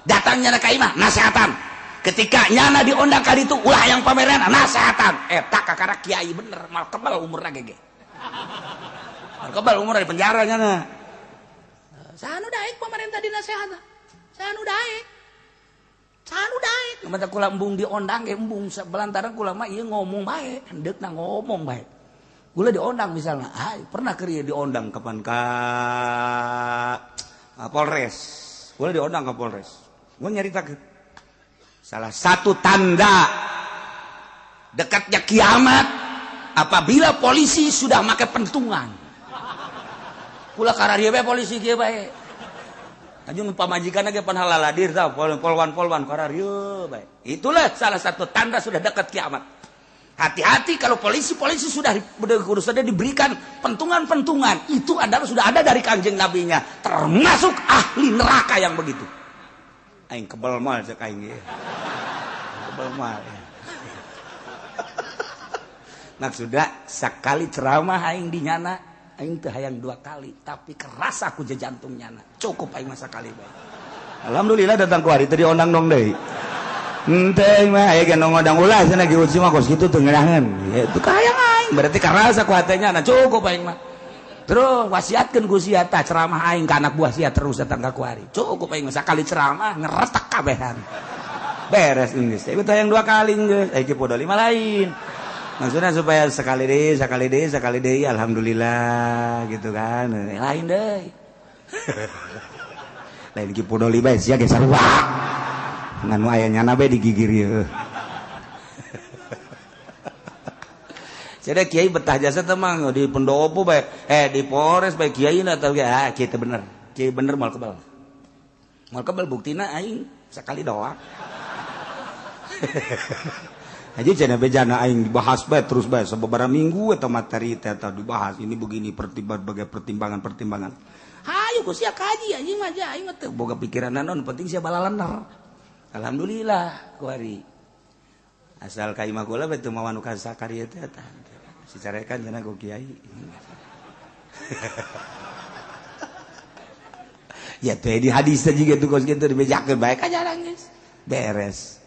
datangnya na kaimah nasihatan ketika nyana diondang ka ditu ulah yang pameran nasihatan eta kakara kiai bener mal kebal umurna gege mal kebal umur di penjara nyana sanu daek pemerintah dinasihatan sanu daek mata kula embung diondang ge embung belantaran kula mah ieu ngomong bae hendeukna ngomong bae kula diondang misalnya pernah keur ieu diondang kapan ka Polres kula diondang ka Polres gue nyaritakeun salah satu tanda dekatnya kiamat apabila polisi sudah make pentungan kula kararieu bae polisi kieu bae ajun pamajikanna ge pan halaladir tah polwan kararieu bae itulah salah satu tanda sudah dekat kiamat hati-hati kalau polisi sudah diberikan pentungan itu adalah sudah ada dari kanjeng nabinya termasuk ahli neraka yang begitu aing kebal mal cek aing ge. Kebal mal. Maksudna sakali ceramah aing di nyana, aing teu hayang 2 kali, tapi keras aku je jantung nyana. Cukup aing mah sakali bae. Alhamdulillah datang ku hari teh diondang dong deui. Henteu mah aya gendong ngodang ulah cenah ge uci mah kos kitu teu ngeunaheun. Itu kahayang aing, berarti keras aku hatenya na cukup aing mah. Terus wasiatkeun ku sia tah ceramah aing ka anak buah sia terus datang ka kuari. Cukup aing sakali ceramah ngeretek kabehan. Beres geus. Tapi tayang 2 kali geus. Iki podo 5 lain. Maksudnya supaya sekali deui alhamdulillah gitu kan. Lain deui. lain Ki Podoli bae sia ge sarua nganu aya nyana bae digigir ieu Sada kiai betah jasa temang di pendopo bae di Polres bae kiai na tau kiai teh bener kiai bener moal kebal buktina aing sakali doang aja cenah bejana aing dibahas bae terus bae sababaraha minggu eta materi teh dibahas ini begini pertimbangan hayu ku sia kaji anjing mah aing mah teu boga pikiran naon penting sia balalener alhamdulillah ku ari asal ka imah kula bae teu mawa nu kasakari teh eta sicarekan cenah ku kiai ya teh di hadis juga tuh kos kitu dibejakeun bae kajarang geus beres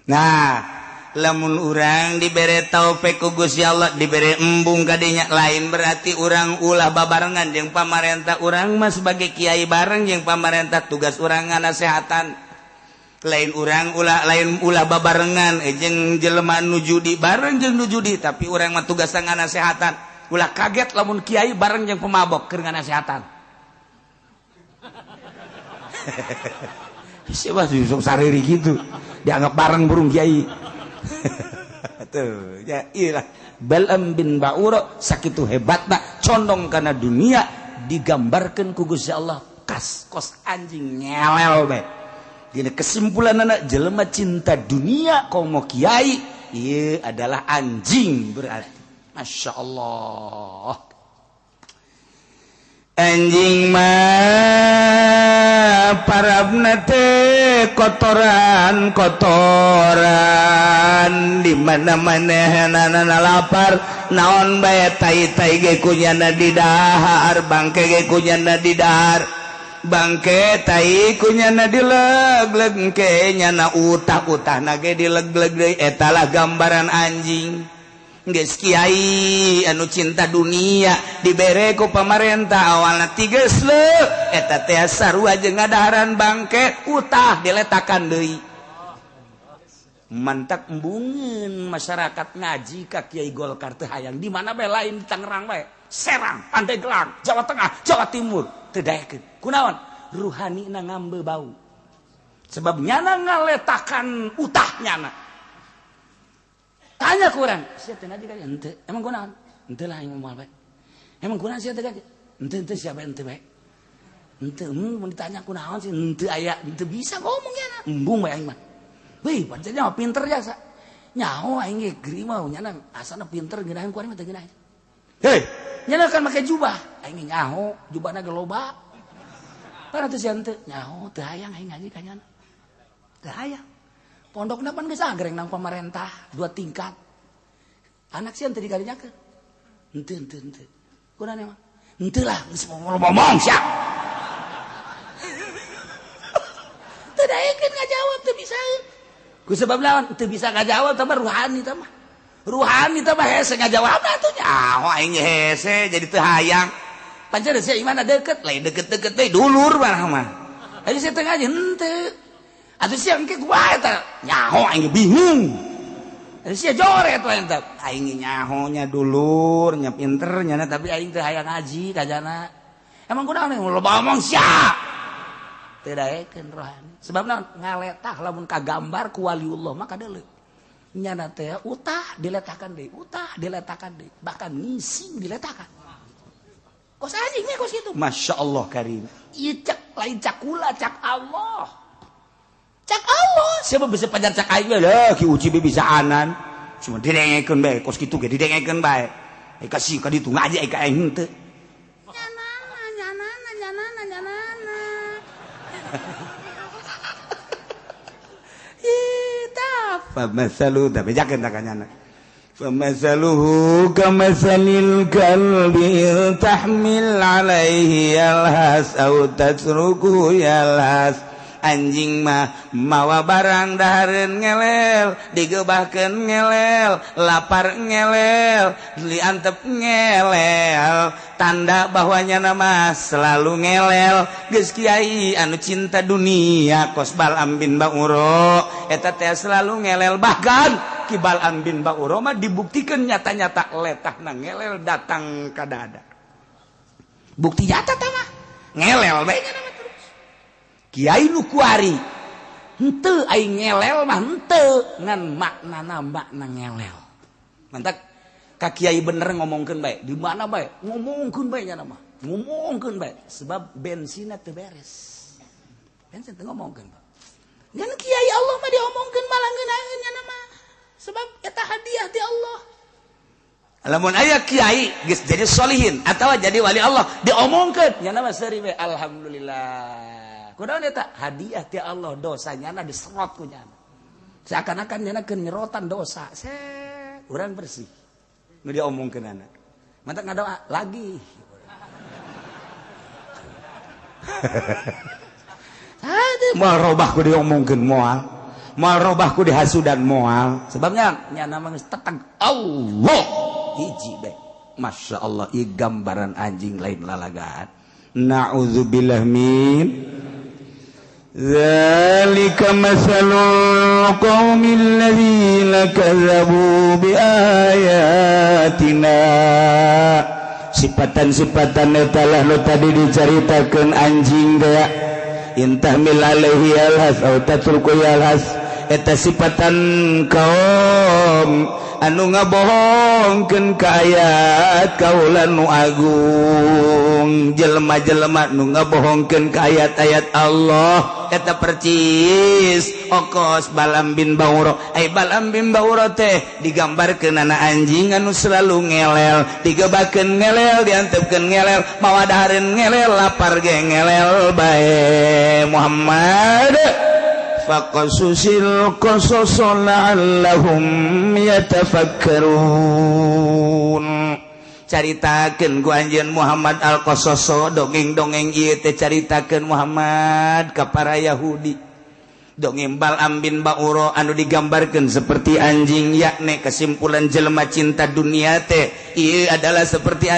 nah lamun urang dibere taufik ku Gusti Allah dibere embung kadinya lain berarti urang ulah babarengan jeung pamarentah urang mah sebagai kiai bareng jeung pamarentah tugas urang nganasehatan lain urang ulah babarengan jeung jelema nu judi bareng jeung nu judi tapi urang mah tugas nganasehatan ulah kaget lamun kiai bareng jeung pemabok keur nganasehatan siapa sih sok sariri gitu dianggap bareng burung kiai tuh ya iyalah Bal'am bin Ba'ura sakitu hebatna condong kana dunia digambarkeun ku Gusti Allah kos anjing ngelel bae dina kesimpulanna jelema cinta dunia komo kiai ieu adalah anjing berarti masyaallah anjing mah parabna teh kotoran di mana-mana lapar naon bae tai-tai ge kunyana di dahar bangke ge kunyana di dahar bangke tai kunyana dilegleg ke nyana utah-utahna ge dilegleg deui eta lah gambaran anjing geus kiai anu cinta dunia dibere ku pamarentah awalna tigeus leuh eta teh sarua jeung ngadaharan bangke utah diletakan deui mantak embungeun masyarakat ngaji ka Kiai Golkar teh hayang di mana bae lain di Tangerang bae Serang Pandeglang Jawa Tengah Jawa Timur teu daekeun kunaon ruhanina ngambe bau sebab nyana ngaletakan utah nyana tanya kurang sia teh ngaji ka henteu emang kunaon henteu lah aing moal bae emang kunaon sia teh ngaji henteu siapa henteu bae henteu mun ditanya kunaon sih henteu aya henteu bisa ngomong nya embung bae aing mah weh pancen nyaho pinter jasa nyaho aing ge geri mah nyana asana pinter geunaheun ku aing mah teu geunaheun hei nyana kan make jubah aing nyaho jubahna ge loba para teh sia henteu nyaho teu hayang aing ngaji ka nyana teu hayang pondokna pan geus agreng nang pamarentah 2 tingkat. Anak sieun teu dikarinyakeun. Henteu. Kunaon emang? Henteu lah, geus ngomong sia. Teu daekeun ngajawab teu bisaeun. Ku sebab naon? Teu bisa ngajawab tah ruhani tah mah. Ruhani tah mah hese ngajawabna atuh nyaho aing hese jadi teu hayang. Pancen sia imana deukeut, lain deukeut-deukeut deui dulur barang mah. Ari sia teu ngaji henteu. Atuh sia engke kumaha eta nyaho aing bingung atuh sia joret we eta aing nyaho nya dulur nya pinter nyana tapi aing teu hayang ngaji kajana emang kunaon loba omong sia teu daekeun rohani sebab naon ngaletah lamun kagambar ku waliullah mah kadeuleu nyana teh utah diletakan deui bahkan ngising diletakan kos anjing we kos kitu masyaallah karim ieu cak lain cak kula cak Allah cak Allah siapa bisa pajar cak aing lah ki uci bisa anan cuma didengekeun bae kos kitu ge didengekeun bae ai kasih ka ditu ngaji ai ka aing teu nyanana ita famasalu da bejakeun ta kanyana famasaluhu kamasalil kalbi tahmil alaihi yalhas au tasruku yalhas anjing mah mawa barang dahareun ngelel digeubahkeun ngelel lapar ngelel diantep ngelel tanda bahwanya nama selalu ngelel geus kiai anu cinta dunia kos Bal'am bin Ba'ura eta teh selalu ngelel bahkan ki Bal'am bin Ba'ura mah dibuktikan nyata-nyata letahna ngelel datang ka dada bukti nyata tah mah ngelel bae Kiai nu kuari henteu aing ngelel mah henteu ngan maknana makna ngelel. Mantap ka kiai bener ngomongkeun bae di mana bae ngomongkeun bae nya mah ngomongkeun bae sebab bensinna teu beres. Bensin teu ngomongkeun. Ngan kiai Allah mah diomongkeun malah ngeunaheun nya mah sebab eta hadiah ti Allah. Lamun aya kiai geus jadi solihin atawa jadi wali Allah diomongkeun nya mah seuri we alhamdulillah. Kunaon eta hadiah ti Allah dosanya diserot ku nya. Seakan-akan nya keun nyerotan dosa. Urang bersih. Nu diomongkeun anak. Mantap ngadoa lagi. Moal robah ku diomongkeun moal. Moal robah ku dihasudan moal. Sebabnya nya nama geus teteg Allah hiji bae. Masya Allah ieu gambaran anjing lain lalagaan. Na'udzubillah min Zalika masalul qaumil ladzina kadzabu biayatina. Sifatan-sifatan eta lah nu tadi dicaritakeun anjing daya. Intahmil alaihi alhas aw tatruku alhas. Eta sifatan kaum anu ngabohongkeun ka ayat kaula nu agung. Jelema-jelema nu ngabohongkeun ka ayat-ayat Allah eta percis okos Balam bin Bauro. Balam bin Bauro teh digambarkeun ana anjing anu selalu ngelel, digebakeun ngelel, diantepkeun ngelel, mawa dahareun ngelel, lapar ge ngelel bae. Muhammad faqasusil qasas la'allahum yatafakkarun. Caritakeun ku anjeun Muhammad al-qasas dongeng-dongeng ieu teh caritakeun Muhammad ka para Yahudi. Dongeng Balam bin Bauro anu digambarkeun seperti anjing yakni kesimpulan jelema cinta dunia teh ieu adalah seperti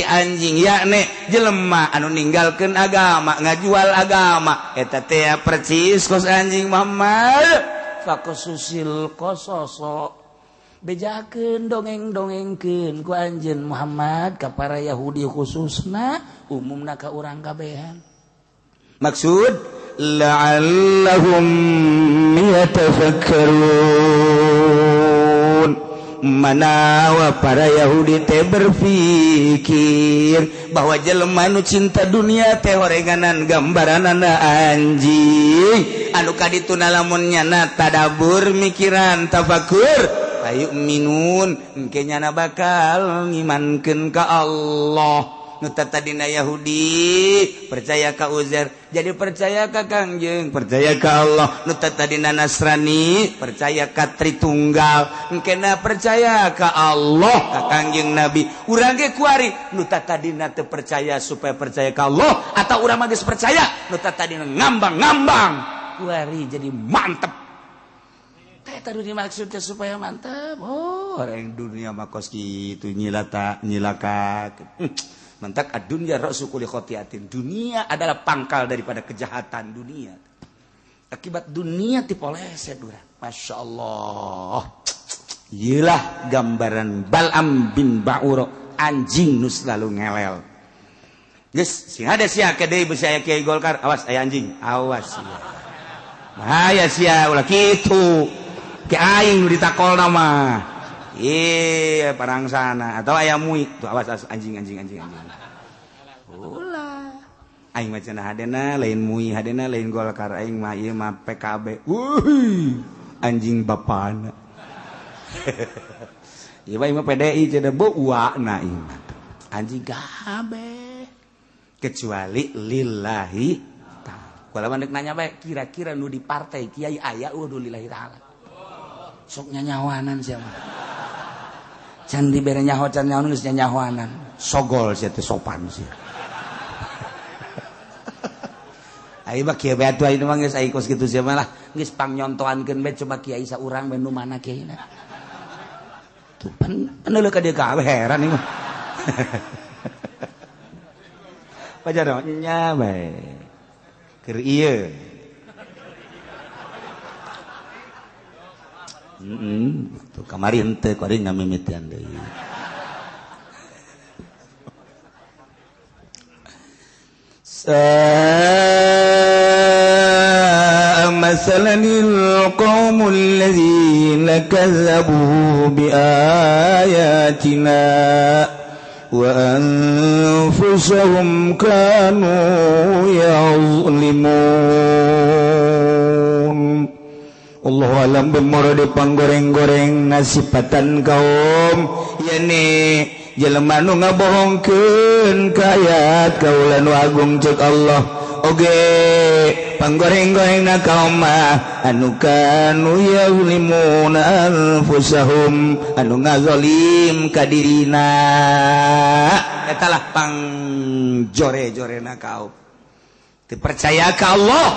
anjing yakni jelema anu ninggalkeun agama ngajual agama eta teh percis kos anjing Muhammad faqasusil qasasa bejakeun dongeng-dongengkeun ku anjeun Muhammad ka para Yahudi khususna umumna ka urang kabehan. Maksud la'allahum yatafakkarun. Manawa para Yahudi teh berpikir bahwa jelema nu cinta dunia teh horenganan gambaranana anjing anu kadituna lamun nyana tadabur mikiran tafakur ayu minun engke nyana bakal ngimankeun ka Allah. Nu tadina Yahudi percaya ka Uzair jadi percaya ka Kangjeng, percaya ka Allah. Nu tadina Nasrani percaya ka Tritunggal, engkena percaya ka Allah ka Kangjeng Nabi. Urang ge kuari nu tadina teu percaya supaya percaya ka Allah atau urang mah geus percaya nu tadina ngambang-ngambang kuari jadi mantep. Eta dimaksudnya supaya mantap. Oh, orang dunia mah kos kitu nyilaka. Mantak ad-dunya ra'su kulli khotiatin. Dunia adalah pangkal daripada kejahatan dunia. Akibat dunia tipoleset urang. Masya Allah. Iyalah gambaran Balam bin Bauro anjing nu selalu ngelel. Geus sing hade sia ke deui beusi aya Kiai Golkar, awas aya anjing, awas sia. Bahaya sia ulah kitu. Ke aing nu ditakolna mah. Iya parang sana atau ayam mui tuh awas anjing. Ulah. Aing macam hadena lain mui hadena lain Golkar aing mah ieu mah PKB. Anjing bapana. Ieu mah PDI cenah beuana ieu mah. Anjing kabeh. Kecuali lillahi ta'ala. Kalau mandek nanya bae kira-kira nu di partai kiai aya udah lillahi ta'ala. Sok nyanyawanan siapa? Can dibere nyaho can nyaho geus nyanyahoanan. Sogol sia teh sopan sia. Ai mah kieu bae atuh ieu mah geus ai kos kitu sia mah lah. Geus pangnyontoankeun bae coba kiai saurang bae nu mana kiaina. Tuh pan neuleuh ka dieu kabeh heran ieu mah. Pajar nya bae. Keur ieu. Tuh kamari henteu kuring ngamimitian deui. masalanil qaumul ladzina kazzabu bi ayatina wa anfusahum kanu yazlimun. Allahu alam bemoro panggoreng-goreng nasipatan kaum yani jelema nu ngabohongkeun ka ayat kaulan agung ceuk Allah oge panggoreng-gorengna kaum anu kanu yazlimuna anfusahum anu ngazalim ka dirina eta lah pangjore-jorena kaum teu percaya ka Allah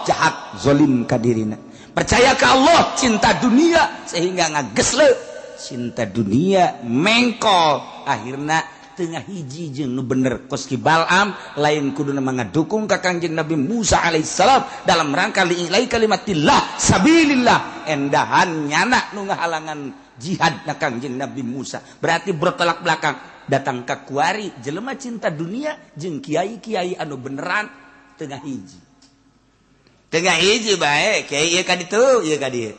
jahat zalim ka dirina percaya ke Allah cinta dunia sehingga ngagesle cinta dunia mengkol akhirna tengah hiji jeung nu bener koski Bal'am lain kuduna mangadukung ka Kangjeng Nabi Musa alaihissalam dalam rangka li'ilai kalimatillah sabilillah endahan nyana nu ngahalangan jihad na Kangjeng Nabi Musa berarti bertolak belakang datang ka kuari jelema cinta dunia jeung kiai-kiai anu beneran tengah hiji bae kiai ieu ka ditu ieu ka dieu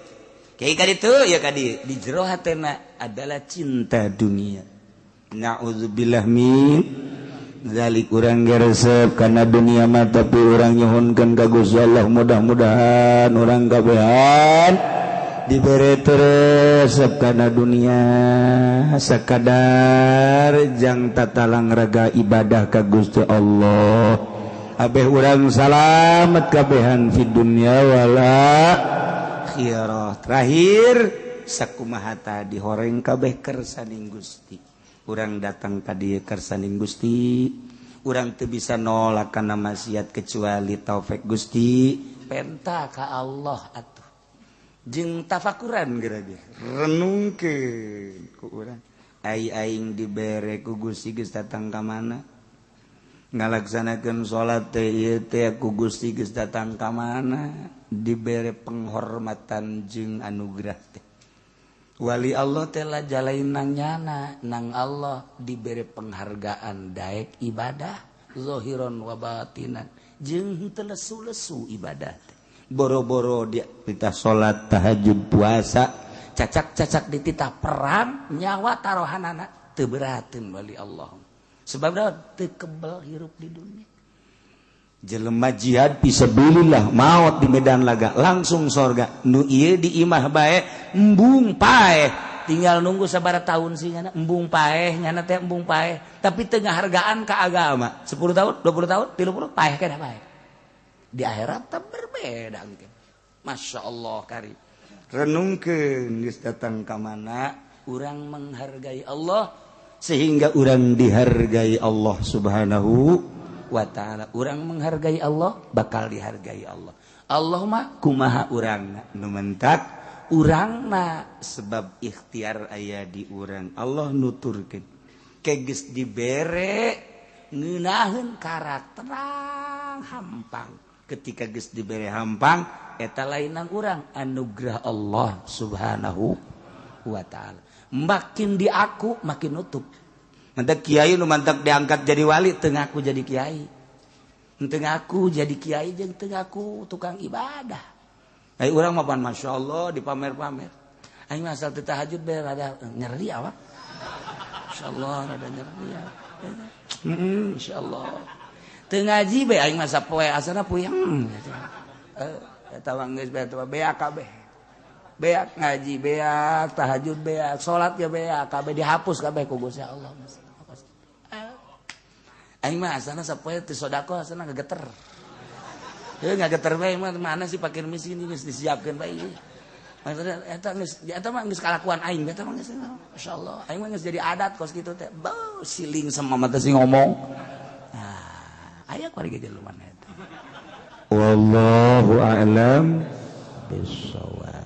kiai ka ditu ieu ka dieu di jero hatena adalah cinta dunia naudzubillah min zalik urang resep kana dunia mah tapi urang nyuhunkeun ka Gusti Allah mudah-mudahan urang kabehan dibere resep kana dunia sakadar jang tatalang raga ibadah ka Gusti Allah abeh urang salamet kabehan fi dunya wala akhirah. Terakhir sakumaha tadi horeng kabeh kersaning Gusti. Urang datang ka dieu kersaning Gusti. Urang teu bisa nolak kana maksiat kecuali taufik Gusti. Penta ka Allah atuh. Jeung tafakuran geura ge. Renungkeun ku urang. Aing dibere ku Gusti geus datang ka mana? Ngalaksanakeun salat teh ieu teh ku Gusti geus datang ka mana dibere penghormatan jeung anugerah teh wali Allah teh la jalain nang nyana nang Allah dibere penghargaan daek ibadah zahiron wa batinan jeung henteu lesu-lesu ibadah teh boro-boro dia pitah salat tahajud puasa cacak-cacak dititah perang nyawa tarohanana teu berateun wali Allah sebab teu kebal hirup di dunia jelema jihad fisabilillah maot di medan laga langsung sorga nu ieu di imah bae embung paeh tinggal nunggu sabaraha tahun sih nyana embung paeh nyana teh embung paeh tapi teu ngahargaan ka agama 10 tahun 20 tahun 30 paeh kana paeh di akhirat teh berbeda engke masyaallah kari renungkeun geus datang ka mana urang menghargai Allah sehingga urang dihargai Allah subhanahu wa ta'ala urang menghargai Allah bakal dihargai Allah Allahumma kumaha urangna nu mentak urangna sebab ikhtiar aya di urang Allah nuturkeun kegeus dibere ngeunaheun karakter hampang ketika geus dibere hampang eta lainang urang anugerah Allah subhanahu wa ta'ala makin diaku makin nutup mantak kiai nu mantak diangkat jadi wali teu ngaku jadi kiai teu ngaku jadi kiai jeung teu ngaku tukang ibadah ai urang mah pan masyaallah dipamer-pamer aing mah asal teu tahajud bae rada nyeri awak insyaallah rada nyeri ya insyaallah teu ngaji bae aing mah sapoe asana puyeng eta mah geus bae beak kabeh beak ngaji beak tahajud beak salat ya beak kabeh dihapus kabeh ku Gusti Allah aing mah asana sapoe teu sedekah asana ngageter heuh ngageter bae mah mana sih fakir miskin geus disiapkeun bae maksudna eta mah geus kalakuan aing eta mah geus masyaallah aing mah geus jadi adat kos kitu teh beuh siling sama mata sing ngomong aya kuari ge jelema eta wallahu a'lam bissawab.